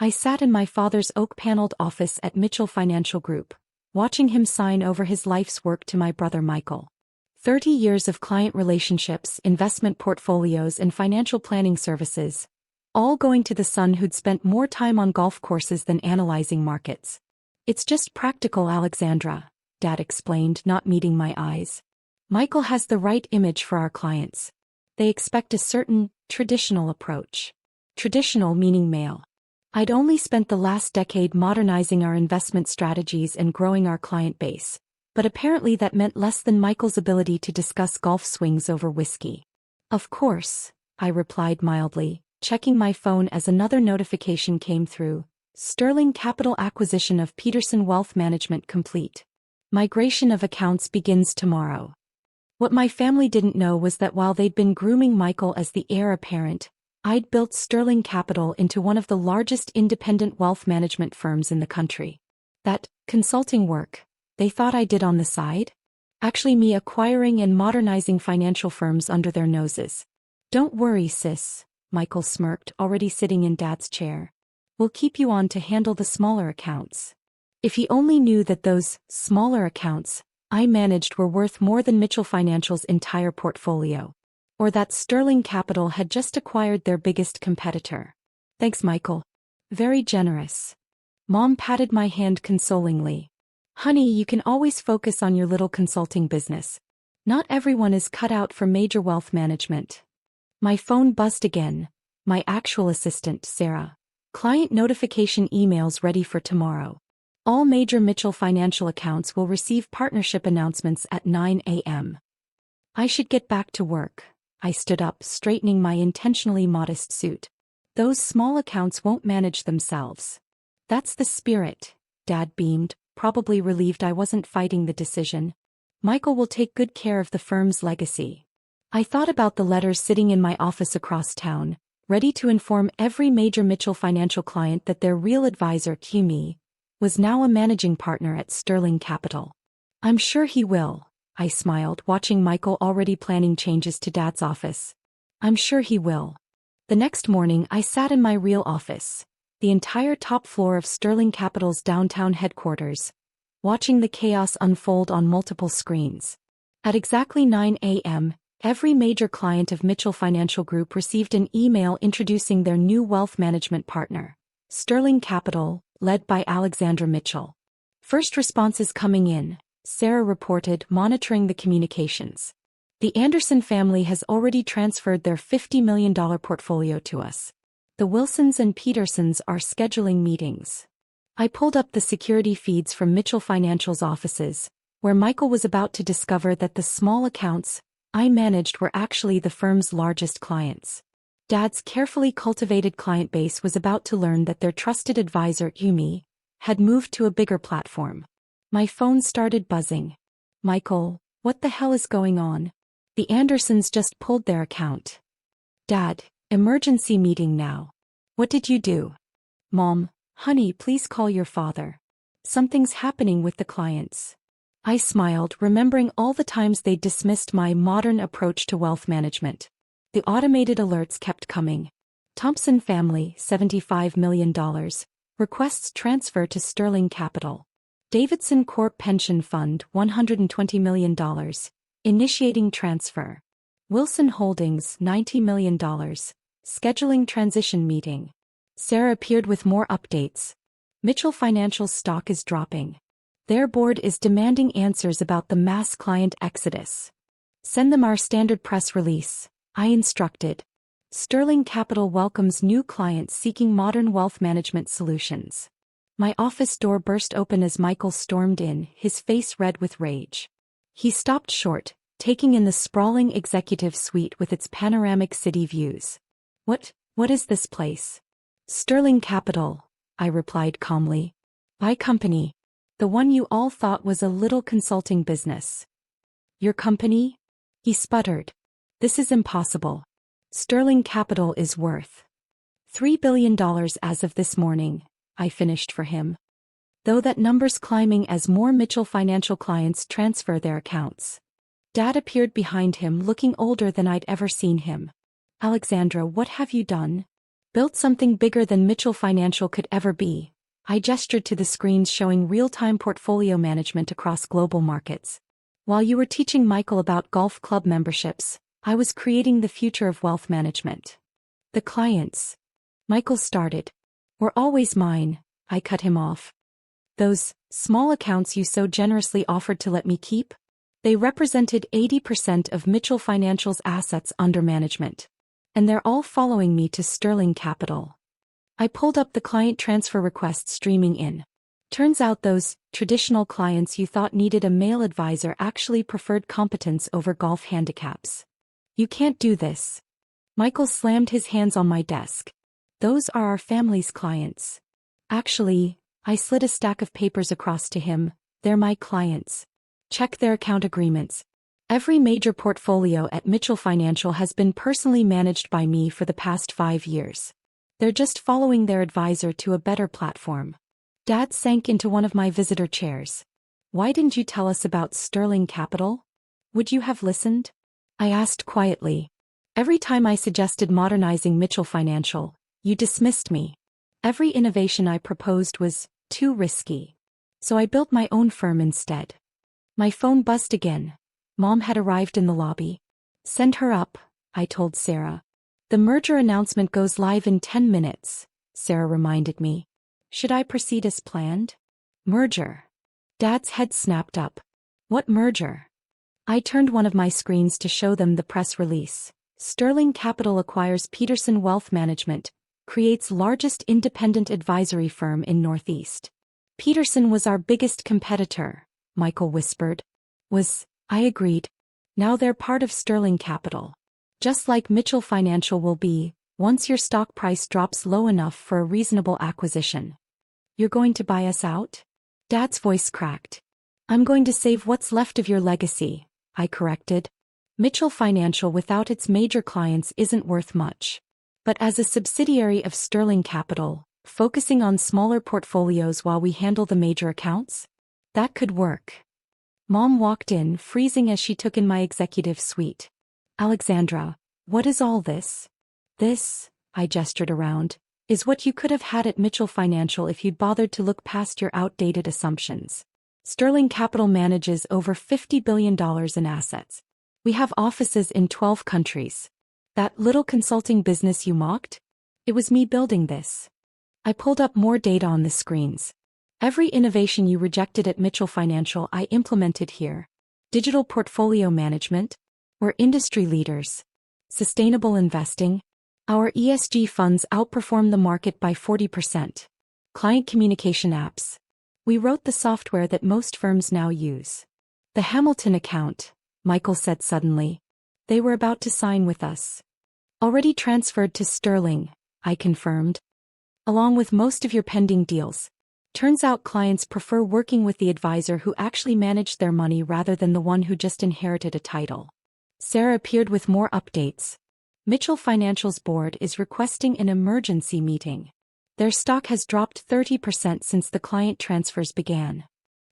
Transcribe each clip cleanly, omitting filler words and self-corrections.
I sat in my father's oak-paneled office at Mitchell Financial Group, watching him sign over his life's work to my brother Michael. 30 years of client relationships, investment portfolios, and financial planning services, all going to the son who'd spent more time on golf courses than analyzing markets. It's just practical, Alexandra, Dad explained, not meeting my eyes. Michael has the right image for our clients. They expect a certain, traditional approach. Traditional meaning male. I'd only spent the last decade modernizing our investment strategies and growing our client base, but apparently that meant less than Michael's ability to discuss golf swings over whiskey. Of course, I replied mildly, checking my phone as another notification came through. Sterling Capital acquisition of Peterson Wealth Management complete. Migration of accounts begins tomorrow. What my family didn't know was that while they'd been grooming Michael as the heir apparent, I'd built Sterling Capital into one of the largest independent wealth management firms in the country. That consulting work they thought I did on the side? Actually me acquiring and modernizing financial firms under their noses. Don't worry, sis, Michael smirked, already sitting in Dad's chair. We'll keep you on to handle the smaller accounts. If he only knew that those smaller accounts I managed were worth more than Mitchell Financial's entire portfolio. Or that Sterling Capital had just acquired their biggest competitor. Thanks, Michael. Very generous. Mom patted my hand consolingly. Honey, you can always focus on your little consulting business. Not everyone is cut out for major wealth management. My phone buzzed again. My actual assistant, Sarah. Client notification emails ready for tomorrow. All major Mitchell Financial accounts will receive partnership announcements at 9 a.m. I should get back to work. I stood up, straightening my intentionally modest suit. Those small accounts won't manage themselves. That's the spirit, Dad beamed, probably relieved I wasn't fighting the decision. Michael will take good care of the firm's legacy. I thought about the letters sitting in my office across town, ready to inform every major Mitchell Financial client that their real advisor, me, was now a managing partner at Sterling Capital. I'm sure he will. I smiled, watching Michael already planning changes to Dad's office. I'm sure he will. The next morning I sat in my real office, the entire top floor of Sterling Capital's downtown headquarters, watching the chaos unfold on multiple screens. At exactly 9 a.m., every major client of Mitchell Financial Group received an email introducing their new wealth management partner, Sterling Capital, led by Alexandra Mitchell. First responses coming in, Sarah reported, monitoring the communications. The Anderson family has already transferred their $50 million portfolio to us. The Wilsons and Petersons are scheduling meetings. I pulled up the security feeds from Mitchell Financial's offices, where Michael was about to discover that the small accounts I managed were actually the firm's largest clients. Dad's carefully cultivated client base was about to learn that their trusted advisor, Yumi, had moved to a bigger platform. My phone started buzzing. Michael, what the hell is going on? The Andersons just pulled their account. Dad, emergency meeting now. What did you do? Mom, honey, please call your father. Something's happening with the clients. I smiled, remembering all the times they dismissed my modern approach to wealth management. The automated alerts kept coming. Thompson family, $75 million. Requests transfer to Sterling Capital. Davidson Corp Pension Fund, $120 million. Initiating transfer. Wilson Holdings, $90 million. Scheduling transition meeting. Sarah appeared with more updates. Mitchell Financial's stock is dropping. Their board is demanding answers about the mass client exodus. Send them our standard press release, I instructed. Sterling Capital welcomes new clients seeking modern wealth management solutions. My office door burst open as Michael stormed in, his face red with rage. He stopped short, taking in the sprawling executive suite with its panoramic city views. What is this place? Sterling Capital, I replied calmly. My company. The one you all thought was a little consulting business. Your company? He sputtered. This is impossible. Sterling Capital is worth $3 billion as of this morning, I finished for him. Though that number's climbing as more Mitchell Financial clients transfer their accounts. Dad appeared behind him, looking older than I'd ever seen him. Alexandra, what have you done? Built something bigger than Mitchell Financial could ever be. I gestured to the screens showing real-time portfolio management across global markets. While you were teaching Michael about golf club memberships, I was creating the future of wealth management. The clients, Michael started, were always mine. I cut him off. Those small accounts you so generously offered to let me keep? They represented 80% of Mitchell Financial's assets under management. And they're all following me to Sterling Capital. I pulled up the client transfer request streaming in. Turns out those traditional clients you thought needed a male advisor actually preferred competence over golf handicaps. You can't do this. Michael slammed his hands on my desk. Those are our family's clients. Actually, I slid a stack of papers across to him. They're my clients. Check their account agreements. Every major portfolio at Mitchell Financial has been personally managed by me for the past 5 years. They're just following their advisor to a better platform. Dad sank into one of my visitor chairs. Why didn't you tell us about Sterling Capital? Would you have listened? I asked quietly. Every time I suggested modernizing Mitchell Financial, you dismissed me. Every innovation I proposed was too risky. So I built my own firm instead. My phone buzzed again. Mom had arrived in the lobby. Send her up, I told Sarah. The merger announcement goes live in 10 minutes, Sarah reminded me. Should I proceed as planned? Merger. Dad's head snapped up. What merger? I turned one of my screens to show them the press release. Sterling Capital acquires Peterson Wealth Management, creates largest independent advisory firm in Northeast. Peterson was our biggest competitor, Michael whispered. I agreed. Now they're part of Sterling Capital. Just like Mitchell Financial will be, once your stock price drops low enough for a reasonable acquisition. You're going to buy us out? Dad's voice cracked. I'm going to save what's left of your legacy, I corrected. Mitchell Financial without its major clients isn't worth much. But as a subsidiary of Sterling Capital, focusing on smaller portfolios while we handle the major accounts? That could work. Mom walked in, freezing as she took in my executive suite. Alexandra, what is all this? This, I gestured around, is what you could have had at Mitchell Financial if you'd bothered to look past your outdated assumptions. Sterling Capital manages over $50 billion in assets. We have offices in 12 countries. That little consulting business you mocked? It was me building this. I pulled up more data on the screens. Every innovation you rejected at Mitchell Financial I implemented here. Digital portfolio management. We're industry leaders. Sustainable investing. Our ESG funds outperform the market by 40%. Client communication apps. We wrote the software that most firms now use. The Hamilton account, Michael said suddenly. They were about to sign with us. Already transferred to Sterling, I confirmed. Along with most of your pending deals. Turns out clients prefer working with the advisor who actually managed their money rather than the one who just inherited a title. Sarah appeared with more updates. Mitchell Financial's board is requesting an emergency meeting. Their stock has dropped 30% since the client transfers began.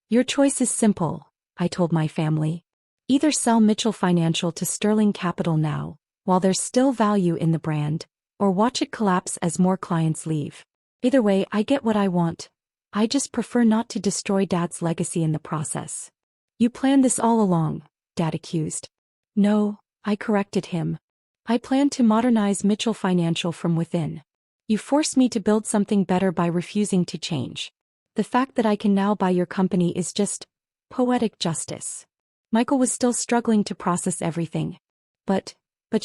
Your choice is simple, I told my family. Either sell Mitchell Financial to Sterling Capital now, while there's still value in the brand, or watch it collapse as more clients leave. Either way, I get what I want. I just prefer not to destroy Dad's legacy in the process. You planned this all along, Dad accused. No, I corrected him. I planned to modernize Mitchell Financial from within. You forced me to build something better by refusing to change. The fact that I can now buy your company is just poetic justice. Michael was still struggling to process everything. But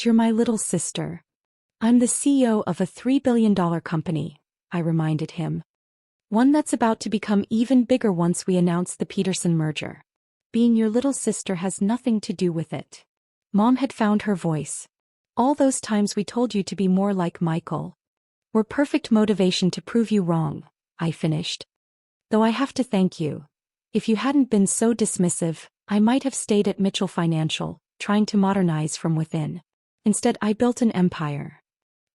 you're my little sister. I'm the CEO of a $3 billion company, I reminded him. One that's about to become even bigger once we announce the Peterson merger. Being your little sister has nothing to do with it. Mom had found her voice. All those times we told you to be more like Michael were perfect motivation to prove you wrong, I finished. Though I have to thank you. If you hadn't been so dismissive, I might have stayed at Mitchell Financial, trying to modernize from within. Instead, I built an empire.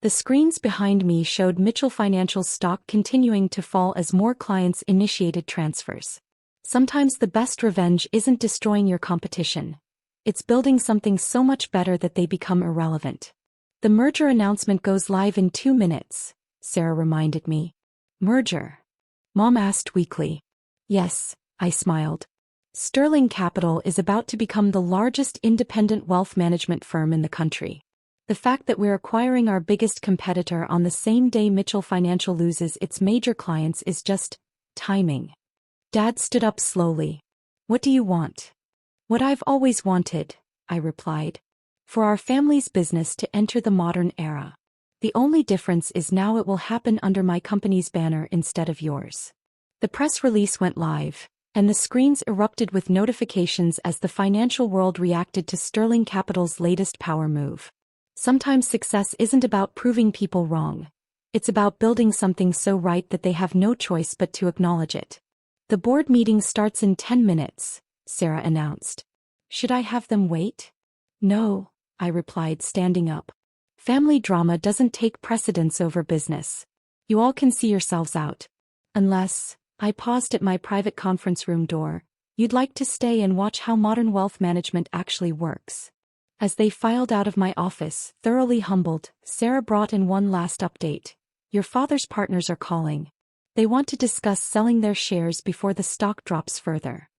The screens behind me showed Mitchell Financial's stock continuing to fall as more clients initiated transfers. Sometimes the best revenge isn't destroying your competition. It's building something so much better that they become irrelevant. The merger announcement goes live in 2 minutes, Sarah reminded me. Merger? Mom asked weakly. Yes, I smiled. Sterling Capital is about to become the largest independent wealth management firm in the country. The fact that we're acquiring our biggest competitor on the same day Mitchell Financial loses its major clients is just timing. Dad stood up slowly. What do you want? What I've always wanted, I replied. For our family's business to enter the modern era. The only difference is now it will happen under my company's banner instead of yours. The press release went live, and the screens erupted with notifications as the financial world reacted to Sterling Capital's latest power move. Sometimes success isn't about proving people wrong. It's about building something so right that they have no choice but to acknowledge it. The board meeting starts in 10 minutes, Sarah announced. Should I have them wait? No, I replied, standing up. Family drama doesn't take precedence over business. You all can see yourselves out. Unless, I paused at my private conference room door, you'd like to stay and watch how modern wealth management actually works. As they filed out of my office, thoroughly humbled, Sarah brought in one last update. Your father's partners are calling. They want to discuss selling their shares before the stock drops further.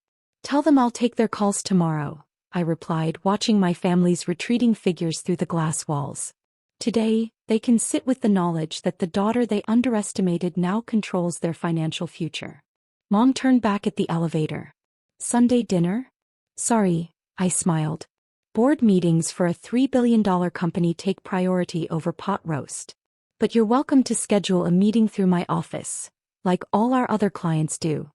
Tell them I'll take their calls tomorrow, I replied, watching my family's retreating figures through the glass walls. Today, they can sit with the knowledge that the daughter they underestimated now controls their financial future. Mom turned back at the elevator. Sunday dinner? Sorry, I smiled. Board meetings for a $3 billion company take priority over pot roast. But you're welcome to schedule a meeting through my office, like all our other clients do.